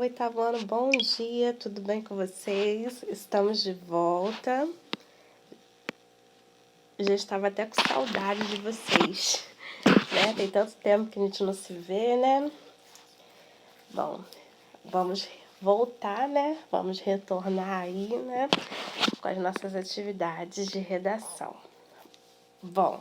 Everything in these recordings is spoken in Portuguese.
oitavo ano, bom dia, tudo bem com vocês? Estamos de volta. Já estava até com saudade de vocês, né? Tem tanto tempo que a gente não se vê, né? Bom, vamos voltar, né? Vamos retornar aí, né? Com as nossas atividades de redação. Bom,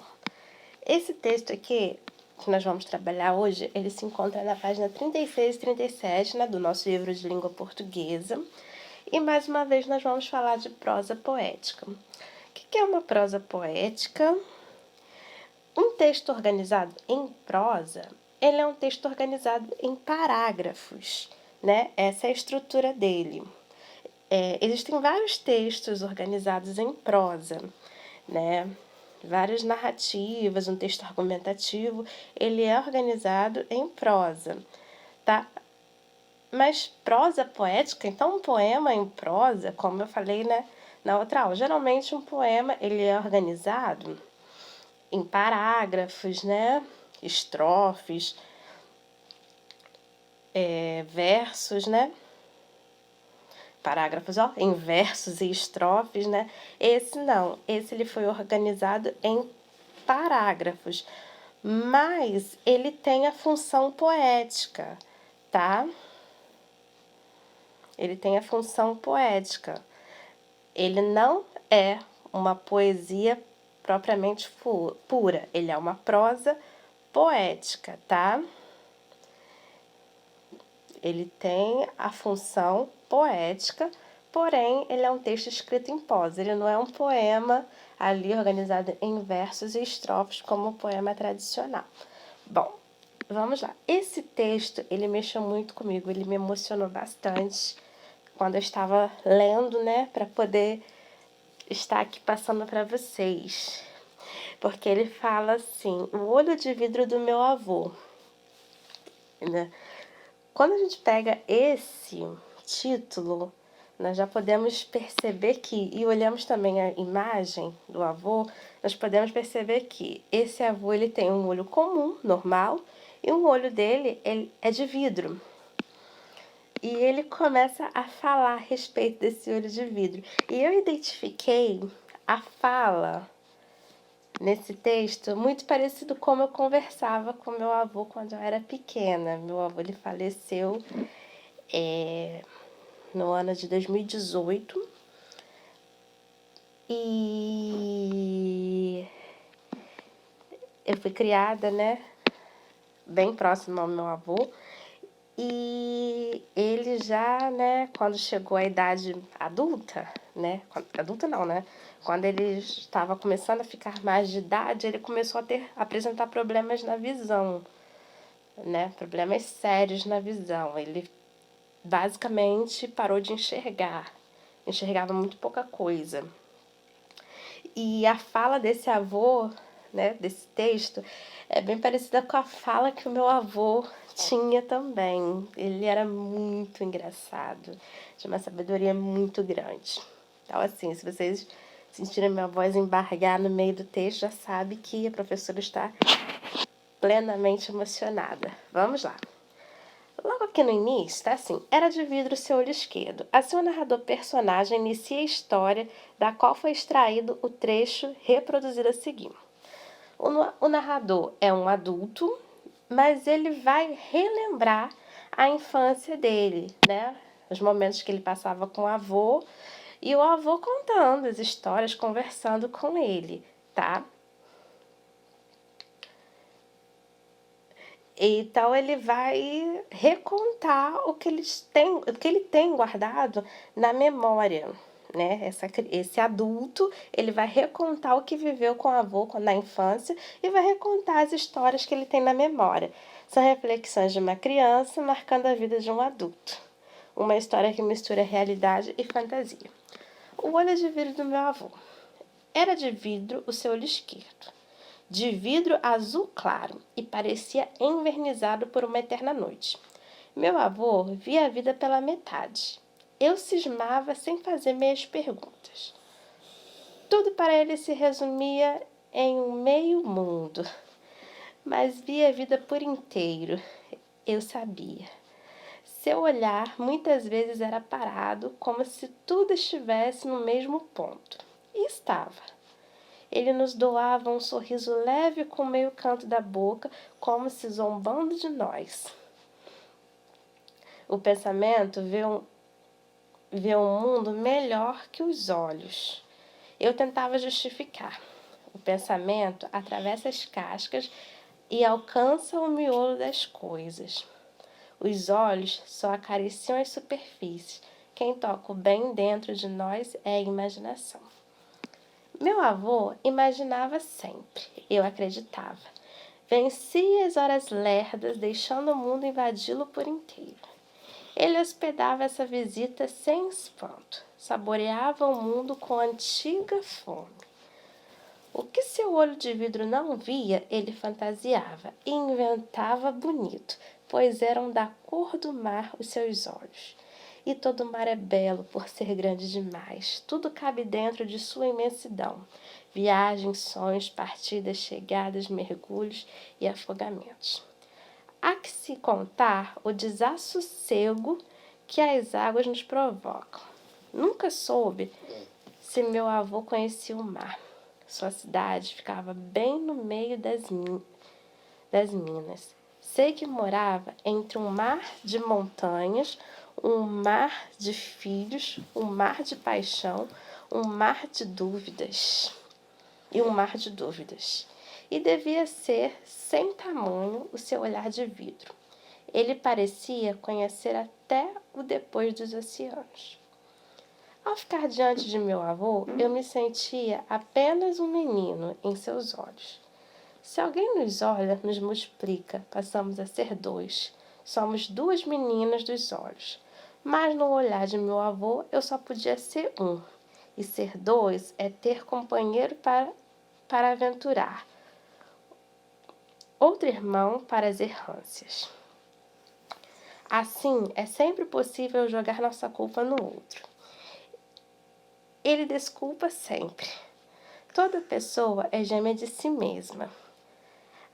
esse texto aqui que nós vamos trabalhar hoje, ele se encontra na página 36 e 37, né, do nosso livro de língua portuguesa. E mais uma vez nós vamos falar de prosa poética. O que é uma prosa poética? Um texto organizado em prosa, ele é um texto organizado em parágrafos, né? Essa é a estrutura dele. Existem vários textos organizados em prosa, né? Várias narrativas, um texto argumentativo, ele é organizado em prosa, tá? Mas prosa poética, então um poema em prosa, como eu falei, né, na outra aula, geralmente um poema ele é organizado em parágrafos, né, estrofes, versos, né, parágrafos, ó, em versos e estrofes, né. Esse não, esse ele foi organizado em parágrafos, mas ele tem a função poética, tá? Ele tem a função poética. Ele não é uma poesia propriamente pura, ele é uma prosa poética, tá? Ele tem a função poética, porém ele é um texto escrito em prosa, ele não é um poema ali organizado em versos e estrofes como o poema tradicional. Bom, vamos lá. Esse texto, ele mexeu muito comigo, ele me emocionou bastante quando eu estava lendo, né, para poder estar aqui passando para vocês. Porque ele fala assim: o olho de vidro do meu avô, né? Quando a gente pega esse título, nós já podemos perceber que, e olhamos também a imagem do avô, nós podemos perceber que esse avô ele tem um olho comum, normal, e um olho dele ele é de vidro. E ele começa a falar a respeito desse olho de vidro. E eu identifiquei a fala nesse texto muito parecido como eu conversava com meu avô quando eu era pequena. Meu avô ele faleceu no ano de 2018 e eu fui criada, né, bem próxima ao meu avô. E ele já, né, quando chegou à idade adulta, né, adulta não, né, quando ele estava começando a ficar mais de idade, ele começou a apresentar problemas na visão, né, problemas sérios na visão. Ele basicamente parou de enxergar, enxergava muito pouca coisa. E a fala desse avô, né, desse texto, é bem parecida com a fala que o meu avô tinha também. Ele era muito engraçado, tinha uma sabedoria muito grande. Então, assim, se vocês sentirem minha voz embargar no meio do texto, já sabe que a professora está plenamente emocionada. Vamos lá. Logo aqui no início, está assim: era de vidro seu olho esquerdo. Assim o narrador personagem inicia a história da qual foi extraído o trecho reproduzido a seguir. O narrador é um adulto, mas ele vai relembrar a infância dele, né? Os momentos que ele passava com o avô e o avô contando as histórias, conversando com ele, tá? Então ele vai recontar o que ele tem guardado na memória, né? Esse adulto, ele vai recontar o que viveu com o avô na infância e vai recontar as histórias que ele tem na memória. São reflexões de uma criança marcando a vida de um adulto. Uma história que mistura realidade e fantasia. O olho de vidro do meu avô. Era de vidro o seu olho esquerdo, de vidro azul claro, e parecia envernizado por uma eterna noite. Meu avô via a vida pela metade. Eu cismava sem fazer meias perguntas. Tudo para ele se resumia em um meio mundo, mas via a vida por inteiro. Eu sabia. Seu olhar muitas vezes era parado, como se tudo estivesse no mesmo ponto. E estava. Ele nos doava um sorriso leve com o meio canto da boca, como se zombando de nós. O pensamento vê um mundo melhor que os olhos. Eu tentava justificar. O pensamento atravessa as cascas e alcança o miolo das coisas. Os olhos só acariciam as superfícies. Quem toca o bem dentro de nós é a imaginação. Meu avô imaginava sempre, eu acreditava. Vencia as horas lerdas, deixando o mundo invadi-lo por inteiro. Ele hospedava essa visita sem espanto, saboreava o mundo com antiga fome. O que seu olho de vidro não via, ele fantasiava e inventava bonito, pois eram da cor do mar os seus olhos. E todo mar é belo por ser grande demais, tudo cabe dentro de sua imensidão. Viagens, sonhos, partidas, chegadas, mergulhos e afogamentos. Há que se contar o desassossego que as águas nos provocam. Nunca soube se meu avô conhecia o mar. Sua cidade ficava bem no meio das minas. Sei que morava entre um mar de montanhas, um mar de filhos, um mar de paixão, um mar de dúvidas. E devia ser sem tamanho o seu olhar de vidro. Ele parecia conhecer até o depois dos oceanos. Ao ficar diante de meu avô, eu me sentia apenas um menino em seus olhos. Se alguém nos olha, nos multiplica, passamos a ser dois. Somos duas meninas dos olhos. Mas no olhar de meu avô, eu só podia ser um. E ser dois é ter companheiro para aventurar, outro irmão para as errâncias. Assim, é sempre possível jogar nossa culpa no outro. Ele desculpa sempre. Toda pessoa é gêmea de si mesma.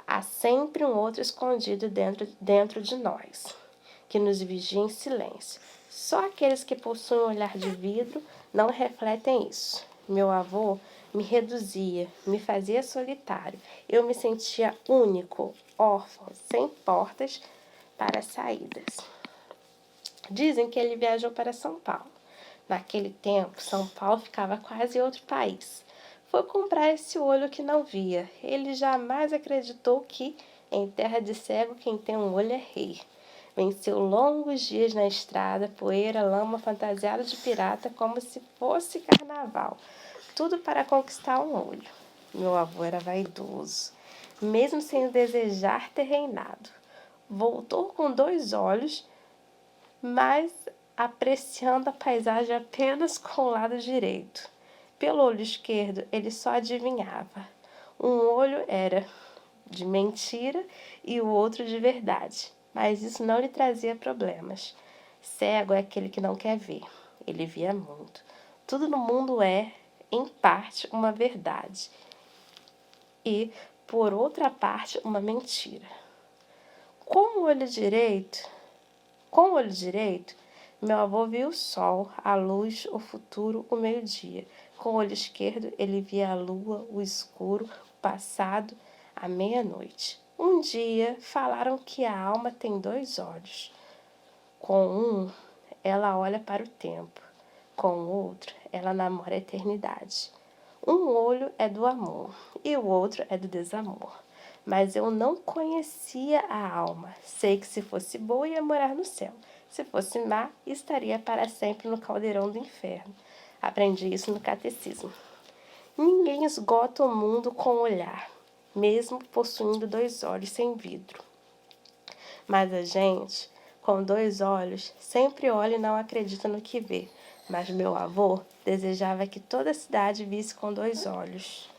Há sempre um outro escondido dentro de nós, que nos vigia em silêncio. Só aqueles que possuem um olhar de vidro não refletem isso. Meu avô me reduzia, me fazia solitário. Eu me sentia único, órfão, sem portas para saídas. Dizem que ele viajou para São Paulo. Naquele tempo, São Paulo ficava quase outro país. Foi comprar esse olho que não via. Ele jamais acreditou que, em terra de cego, quem tem um olho é rei. Venceu longos dias na estrada, poeira, lama, fantasiado de pirata, como se fosse carnaval. Tudo para conquistar um olho. Meu avô era vaidoso, mesmo sem desejar ter reinado. Voltou com 2 olhos, mas apreciando a paisagem apenas com o lado direito. Pelo olho esquerdo, ele só adivinhava. Um olho era de mentira e o outro de verdade, mas isso não lhe trazia problemas. Cego é aquele que não quer ver. Ele via muito. Tudo no mundo é, em parte, uma verdade e, por outra parte, uma mentira. Com o olho direito, meu avô via o sol, a luz, o futuro, o meio-dia. Com o olho esquerdo, ele via a lua, o escuro, o passado, a meia-noite. Um dia, falaram que a alma tem 2 olhos. Com um, ela olha para o tempo. Com o outro, ela namora a eternidade. Um olho é do amor e o outro é do desamor. Mas eu não conhecia a alma. Sei que se fosse boa, ia morar no céu. Se fosse má, estaria para sempre no caldeirão do inferno. Aprendi isso no catecismo. Ninguém esgota o mundo com o olhar, mesmo possuindo 2 olhos sem vidro. Mas a gente, com 2 olhos, sempre olha e não acredita no que vê. Mas meu avô desejava que toda a cidade visse com 2 olhos.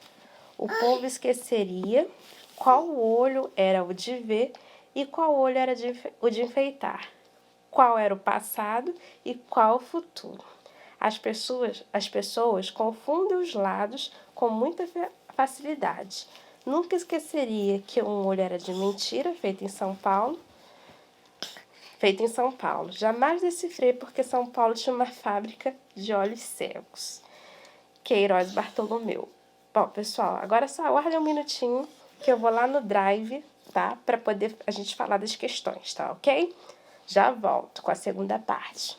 O povo esqueceria qual olho era o de ver e qual olho era o de enfeitar, qual era o passado e qual o futuro. As pessoas confundem os lados com muita facilidade. Nunca esqueceria que um olho era de mentira, feito em São Paulo, feito em São Paulo. Jamais decifrei porque São Paulo tinha uma fábrica de olhos cegos. Queiroz Bartolomeu. Bom, pessoal, agora só aguardem um minutinho que eu vou lá no Drive, tá? Para poder a gente falar das questões, tá ok? Já volto com a segunda parte.